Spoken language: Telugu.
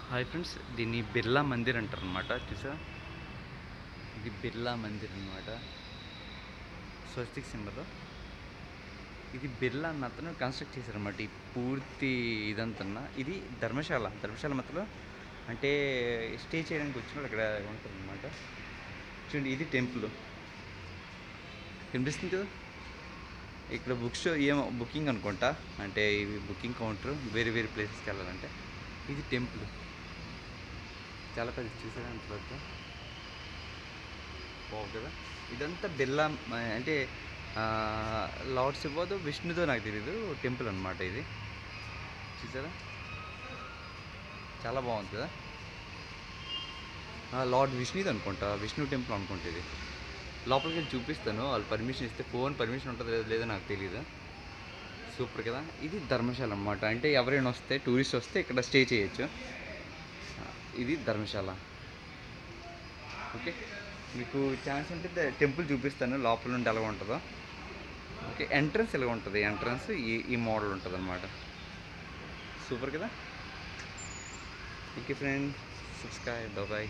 హాయ్ ఫ్రెండ్స్, దీన్ని బిర్లా మందిర్ అంటారు అనమాట. చూసా, ఇది బిర్లా మందిర్ అనమాట. స్వస్తిక్ సింబల్. ఇది బిర్లా అన్న అతను కన్స్ట్రక్ట్ చేశారనమాట. ఈ పూర్తి ఇదంతా ఇది ధర్మశాల మధ్యలో అంటే స్టే చేయడానికి వచ్చినప్పుడు అక్కడ ఉంటుంది అనమాట. చూడండి, ఇది టెంపుల్ కనిపిస్తుంది కదా. ఇక్కడ ఏమో బుకింగ్ అనుకుంటా, అంటే ఇవి బుకింగ్ కౌంటర్. వేరే వేరే ప్లేసెస్కి వెళ్ళాలంటే ఇది టెంపుల్ చాలా పెద్ద. చూసారా అంత పెద్ద బాగు కదా. ఇదంతా బిర్లా అంటే లార్డ్ శివదో విష్ణుదో నాకు తెలీదు, టెంపుల్ అనమాట ఇది. చూసారా, చాలా బాగుంది కదా. లార్డ్ విష్ణుది అనుకుంటా, విష్ణు టెంపుల్ అనుకుంటా ఇది. లోపలికి వెళ్ళి చూపిస్తాను, వాళ్ళు పర్మిషన్ ఇస్తే. ఫోన్ పర్మిషన్ ఉంటుందో లేదో నాకు తెలియదు. సూపర్ కదా. ఇది ధర్మశాల అనమాట. అంటే ఎవరైనా వస్తే, టూరిస్ట్ వస్తే ఇక్కడ స్టే చేయొచ్చు. ఇది ధర్మశాల. ఓకే, మీకు ఛాన్స్ ఉంటే టెంపుల్ చూపిస్తాను లోపల నుండి ఎలా ఉంటుందో. ఓకే, ఎంట్రన్స్ ఎలా ఉంటుంది. ఎంట్రన్స్ ఈ మోడల్ ఉంటుంది అనమాట. సూపర్ కదా. Okay friends, subscribe. బాయ్.